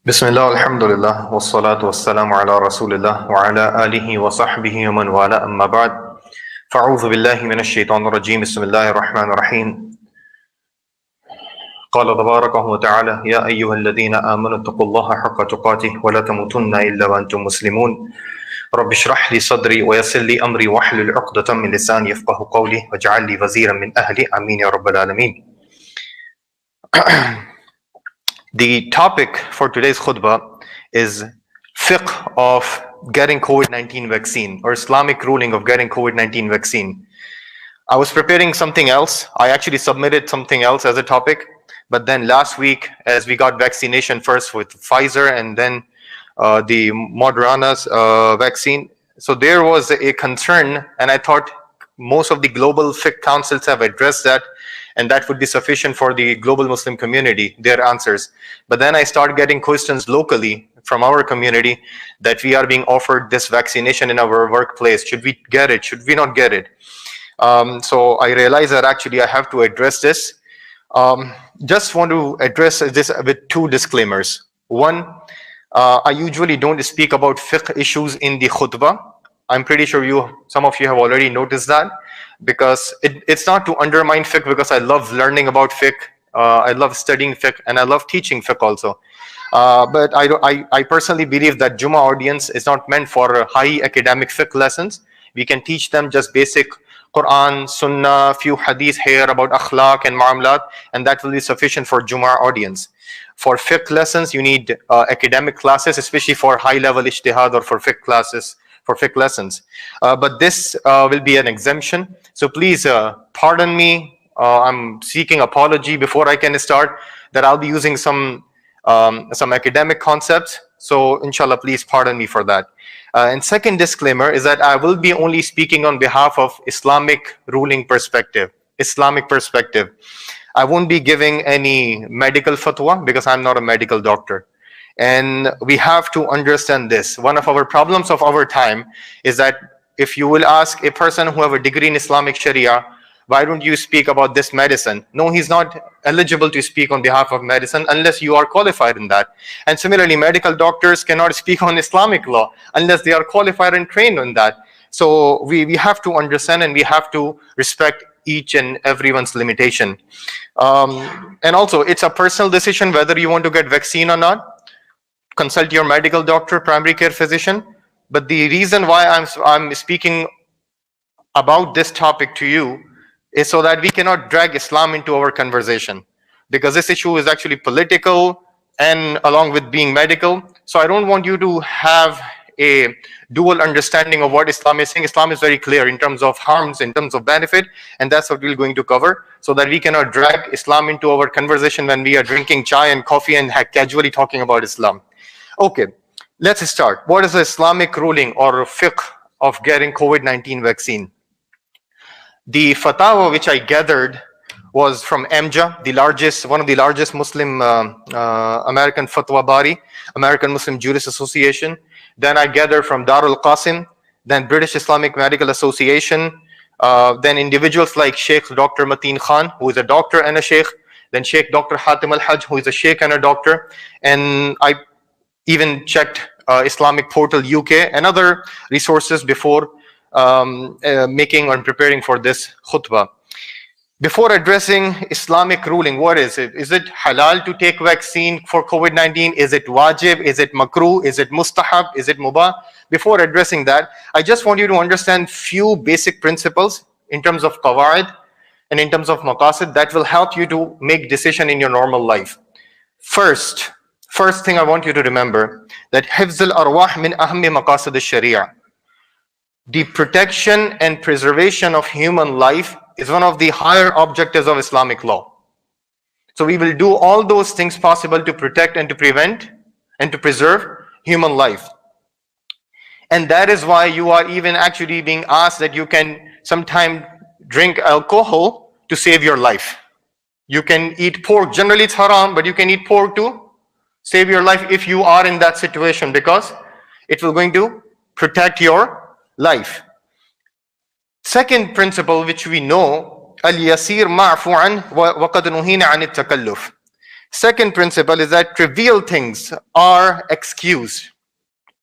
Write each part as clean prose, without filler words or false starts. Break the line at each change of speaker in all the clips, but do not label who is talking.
Bismillah, alhamdulillah, wassalatu wassalamu ala rasulillah wa ala alihi wa sahbihi wa man wala amma ba'd. Fa'udhu billahi minash shaitanir rajim. Bismillahir rahmanir rahim. قال تبارك وتعالى يا أيها الذين آمنوا اتقوا الله حق تقاته ولا تموتن إلا وأنتم مسلمون رب اشرح لي صدري ويسر لي أمري واحلل عقدة من لساني يفقهوا قولي واجعل لي وزيرا من أهلي آمين يا رب العالمين. The topic for today's khutbah is fiqh of getting COVID-19 vaccine, or Islamic ruling of getting COVID-19 vaccine. I was preparing something else. I actually submitted something else as a topic, but then last week, as we got vaccination first with Pfizer and then the Moderna's vaccine, so there was a concern, and I thought most of the global fiqh councils have addressed that, and that would be sufficient for the global Muslim community, their answers. But then I started getting questions locally from our community that we are being offered this vaccination in our workplace. Should we get it? Should we not get it? So I realized that actually I have to address this. Just want to address this with two disclaimers. One, I usually don't speak about fiqh issues in the khutbah. I'm pretty sure some of you have already noticed that, because it's not to undermine fiqh, because I love learning about fiqh, I love studying fiqh, and I love teaching fiqh also. But I personally believe that Jummah audience is not meant for high academic fiqh lessons. We can teach them just basic Quran, Sunnah, few hadith here about akhlaq and mu'amalat, and that will be sufficient for Jummah audience. For fiqh lessons, you need academic classes, especially for high-level ijtihad or for fiqh classes, for fiqh lessons. But this will be an exemption. So please pardon me. I'm seeking apology before I can start that I'll be using some academic concepts. So inshallah, please pardon me for that. And second disclaimer is that I will be only speaking on behalf of Islamic ruling perspective, Islamic perspective. I won't be giving any medical fatwa because I'm not a medical doctor. And we have to understand this. One of our problems of our time is that if you will ask a person who have a degree in Islamic Sharia, why don't you speak about this medicine? No, he's not eligible to speak on behalf of medicine unless you are qualified in that. And similarly, medical doctors cannot speak on Islamic law unless they are qualified and trained on that. So we have to understand and we have to respect each and everyone's limitation. And also, it's a personal decision whether you want to get vaccine or not. Consult your medical doctor, primary care physician. But the reason why I'm speaking about this topic to you is so that we cannot drag Islam into our conversation, because this issue is actually political and along with being medical. So I don't want you to have a dual understanding of what Islam is saying. Islam is very clear in terms of harms, in terms of benefit, and that's what we're going to cover, so that we cannot drag Islam into our conversation when we are drinking chai and coffee and casually talking about Islam. Okay, let's start. What is the Islamic ruling or fiqh of getting COVID-19 vaccine? The fatwa which I gathered was from AMJA, one of the largest Muslim American fatwa body, American Muslim Jurist Association. Then I gathered from Darul Qasim, then British Islamic Medical Association, then individuals like Sheikh Dr. Mateen Khan, who is a doctor and a sheikh, then Sheikh Dr. Hatim Al-Hajj, who is a sheikh and a doctor, and I even checked Islamic Portal UK and other resources before making and preparing for this khutbah. Before addressing Islamic ruling, what is it? Is it halal to take vaccine for COVID-19? Is it wajib? Is it makruh? Is it mustahab? Is it mubah? Before addressing that, I just want you to understand few basic principles in terms of qawaid and in terms of maqasid that will help you to make decision in your normal life. First thing I want you to remember that hifz al-arwah min ahammi maqasid al-sharia. The protection and preservation of human life is one of the higher objectives of Islamic law. So we will do all those things possible to protect and to prevent and to preserve human life. And that is why you are even actually being asked that you can sometimes drink alcohol to save your life. You can eat pork. Generally it's haram, but you can eat pork to save your life if you are in that situation, because it will going to protect your life. Second principle which we know اليسير معفو عنه وقد نهينا عن التكلف. Second principle is that trivial things are excused.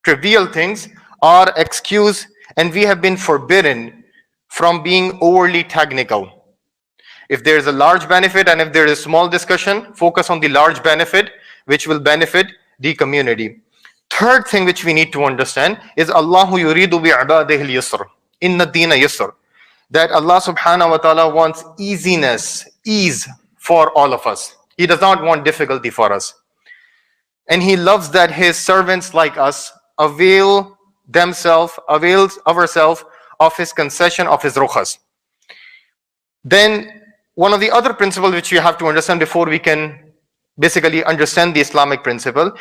Trivial things are excused, and we have been forbidden from being overly technical. If there is a large benefit and if there is a small discussion, focus on the large benefit, which will benefit the community. Third thing which we need to understand is Allahu yuridu bi'ibadihi al-yusr. Inna dina yusr. That Allah subhanahu wa ta'ala wants ease for all of us. He does not want difficulty for us. And He loves that His servants like us avail ourselves of His concession, of His rukhas. Then one of the other principles which you have to understand before we can basically understand the Islamic principle,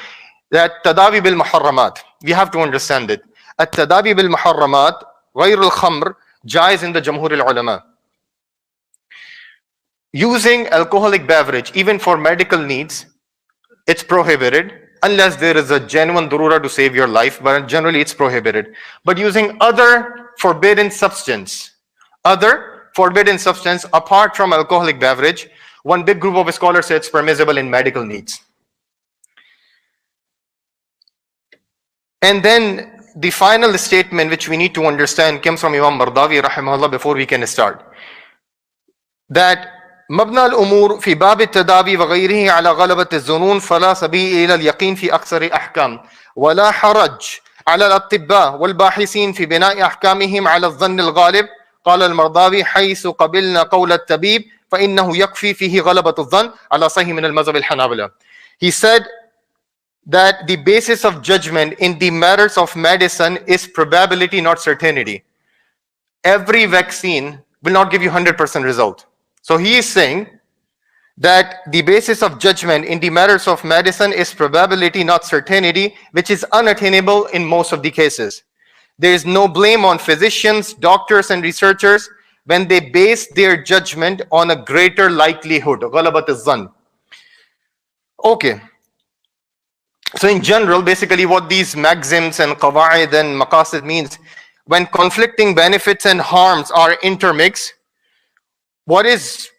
that tadawi bil muharramat. We have to understand it. At tadawi bil muharramat, ghayr al khamr, jaiz in the Jamhur al ulama. Using alcoholic beverage, even for medical needs, it's prohibited unless there is a genuine durura to save your life, but generally it's prohibited. But using other forbidden substance apart from alcoholic beverage, one big group of scholars say it's permissible in medical needs. And then the final statement which we need to understand comes from Imam Mardawi rahimahullah before we can start. That مبنى الأمور في باب التداوي وغيره على غلبة الظنون فلا سبيل إلى اليقين في أكثر أحكام ولا حرج على الأطباء والباحثين في بناء أحكامهم على الظن الغالب. قال المرضاوي حيث قبلنا قول الطبيب فإنه يكفي فيه غلبة الظن على صحيح من المذهب الحنابلة. He said that the basis of judgment in the matters of medicine is probability, not certainty. Every vaccine will not give you 100% result. So he is saying that the basis of judgment in the matters of medicine is probability, not certainty, which is unattainable in most of the cases. There is no blame on physicians, doctors, and researchers when they base their judgment on a greater likelihood. غلبة الظن. Okay. So in general, basically what these maxims and qawaid and maqasid means, when conflicting benefits and harms are intermixed, what is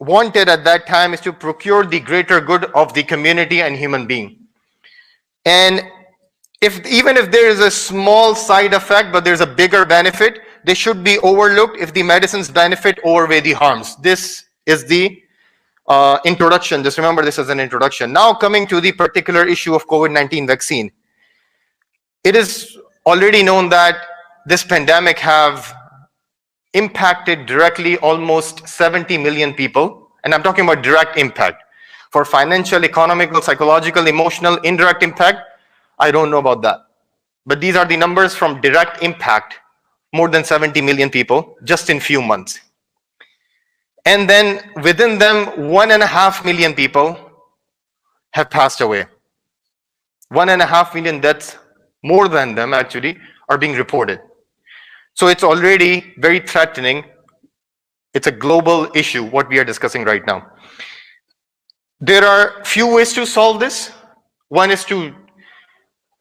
wanted at that time is to procure the greater good of the community and human being. And even if there is a small side effect, but there's a bigger benefit, they should be overlooked if the medicine's benefit outweigh the harms. This is the introduction. Just remember this as an introduction. Now coming to the particular issue of COVID-19 vaccine. It is already known that this pandemic have impacted directly almost 70 million people. And I'm talking about direct impact. For financial, economical, psychological, emotional, indirect impact, I don't know about that. But these are the numbers from direct impact, more than 70 million people, just in few months. And then within them, 1.5 million people have passed away. 1.5 million deaths, more than them actually, are being reported. So it's already very threatening. It's a global issue, what we are discussing right now. There are few ways to solve this. One is to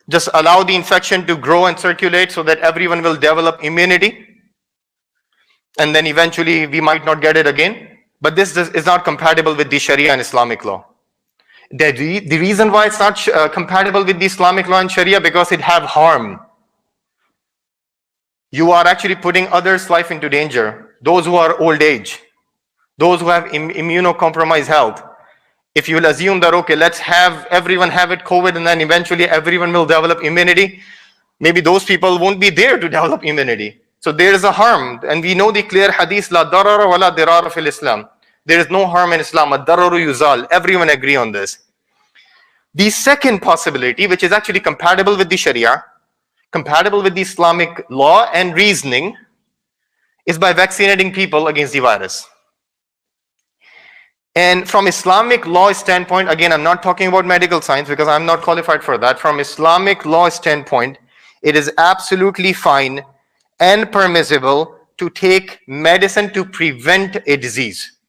just allow the infection to grow and circulate so that everyone will develop immunity. And then eventually we might not get it again. But this is not compatible with the Sharia and Islamic law. The reason why it's not compatible with the Islamic law and Sharia, because it have harm. You are actually putting others' life into danger. Those who are old age, those who have immunocompromised health. If you will assume that, okay, let's have everyone have it COVID and then eventually everyone will develop immunity, maybe those people won't be there to develop immunity. So there is a harm, and we know the clear hadith, la darara wa la dirara fil Islam. There is no harm in Islam, ad-dararu yuzal. Everyone agree on this. The second possibility, which is actually compatible with the Sharia, compatible with the Islamic law and reasoning, is by vaccinating people against the virus. And from Islamic law standpoint, again, I'm not talking about medical science because I'm not qualified for that. From Islamic law standpoint, it is absolutely fine and permissible to take medicine to prevent a disease,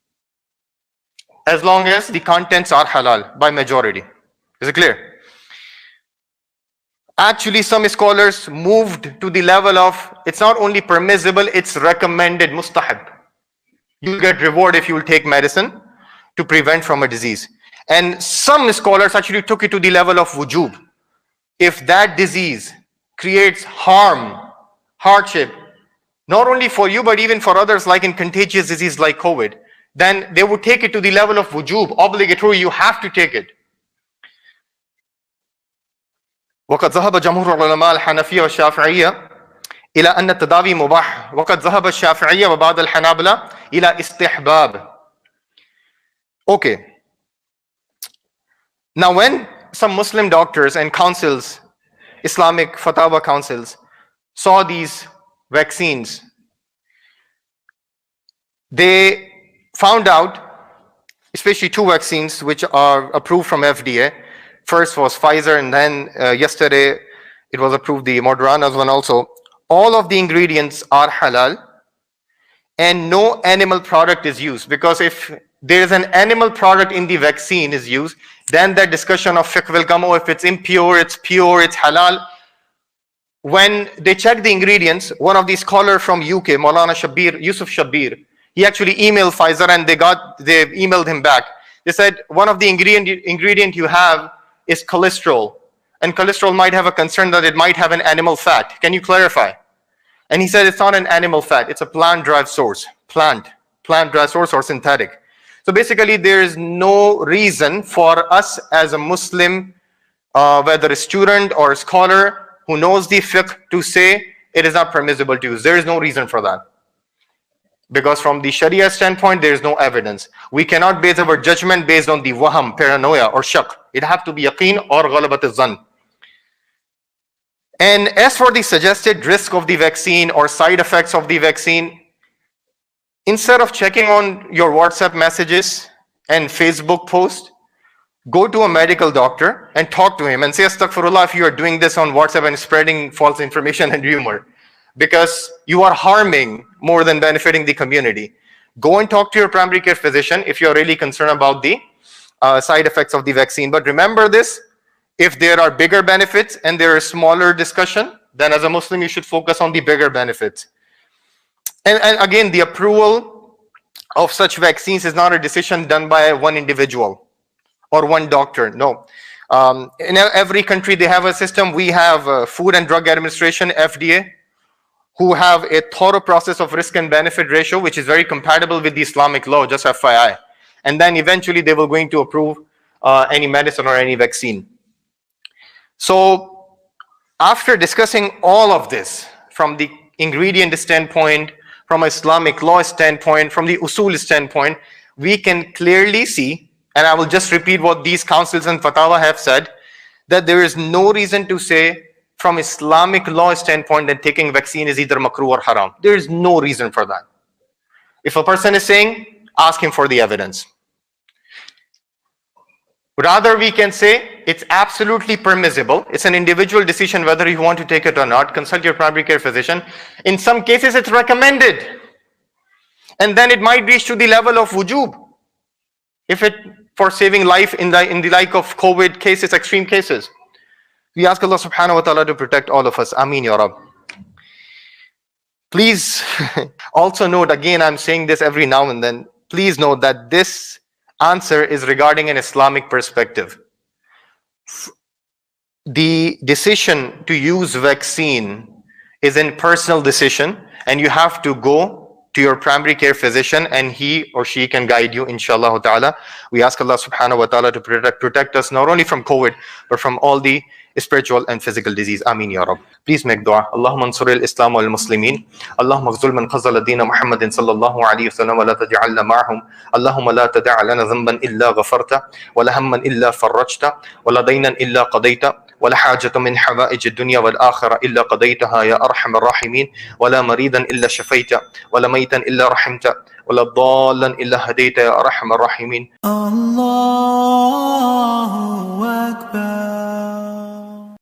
as long as the contents are halal by majority. Is it clear? Actually, some scholars moved to the level of it's not only permissible, it's recommended, mustahab. You'll get reward if you will take medicine to prevent from a disease. And some scholars actually took it to the level of wujub. If that disease creates harm, hardship, not only for you, but even for others, like in contagious disease like COVID, then they would take it to the level of wujub, obligatory, you have to take it. وقد ذهب جمهور العلماء الحنفية والشافعية إلى أن التداوي مباح وقد ذهب الشافعية وبعض الحنابلة إلى استحباب. Okay. Now when some Muslim doctors and councils, Islamic fatwa councils, saw these vaccines, they found out, especially two vaccines which are approved from FDA. First was Pfizer, and then yesterday it was approved, the Moderna's one also. All of the ingredients are halal and no animal product is used, because if there is an animal product in the vaccine is used, then that discussion of fiqh will come. Oh, if it's impure, it's pure, it's halal. When they checked the ingredients, one of the scholars from UK, Maulana Shabir, Yusuf Shabir, he actually emailed Pfizer and they emailed him back. They said, one of the ingredient you have is cholesterol. And cholesterol might have a concern that it might have an animal fat. Can you clarify? And he said, it's not an animal fat, it's a plant-derived source. Plant-derived source or synthetic. So basically, there is no reason for us as a Muslim, whether a student or a scholar who knows the fiqh, to say it is not permissible to use. There is no reason for that. Because from the Sharia standpoint, there is no evidence. We cannot base our judgment based on the waham, paranoia, or shak. It have to be yaqeen or ghalabat al-zann. And as for the suggested risk of the vaccine or side effects of the vaccine, instead of checking on your WhatsApp messages and Facebook post, go to a medical doctor and talk to him and say, astaghfirullah, if you are doing this on WhatsApp and spreading false information and rumor, because you are harming more than benefiting the community. Go and talk to your primary care physician if you're really concerned about the side effects of the vaccine. But remember this, if there are bigger benefits and there is smaller discussion, then as a Muslim, you should focus on the bigger benefits. And again, the approval of such vaccines is not a decision done by one individual or one doctor. No. In every country, they have a system. We have Food and Drug Administration, FDA, who have a thorough process of risk and benefit ratio, which is very compatible with the Islamic law, just FYI. And then eventually they will going to approve any medicine or any vaccine. So after discussing all of this from the ingredient standpoint, from Islamic law standpoint, from the usul standpoint, we can clearly see, and I will just repeat what these councils and fatwa have said, that there is no reason to say from Islamic law standpoint that taking vaccine is either makruh or haram. There is no reason for that. If a person is saying, ask him for the evidence. Rather, we can say it's absolutely permissible. It's an individual decision whether you want to take it or not. Consult your primary care physician. In some cases, it's recommended. And then it might reach to the level of wujub. If it, for saving life in the like of COVID cases, extreme cases. We ask Allah subhanahu wa ta'ala to protect all of us. Ameen ya Rabb. Please also note, again, I'm saying this every now and then, please note that this answer is regarding an Islamic perspective. The decision to use vaccine is a personal decision, and you have to go to your primary care physician and he or she can guide you, inshallah ta'ala. We ask Allah subhanahu wa ta'ala to protect us not only from COVID, but from all the spiritual and physical disease. Ameen ya Rabb. Please make dua. Allahumma ansur al-Islam wal-Muslimin. Allahumma khzul man khazala dina Muhammadin sallallahu alayhi wa sallam wa la taj'alna ma'ahum. Allahumma la tada' lana dhanban illa ghafarta, wa la hamman illa farrajta, wa la daynan illa qadayta, ولا حاجة من حوائج الدنيا والآخرة إلا قضيتها يا أرحم الراحمين ولا مريضا إلا شفيت ولا ميتا إلا رحمت ولا ضالا إلا هديت يا أرحم الراحمين. الله أكبر.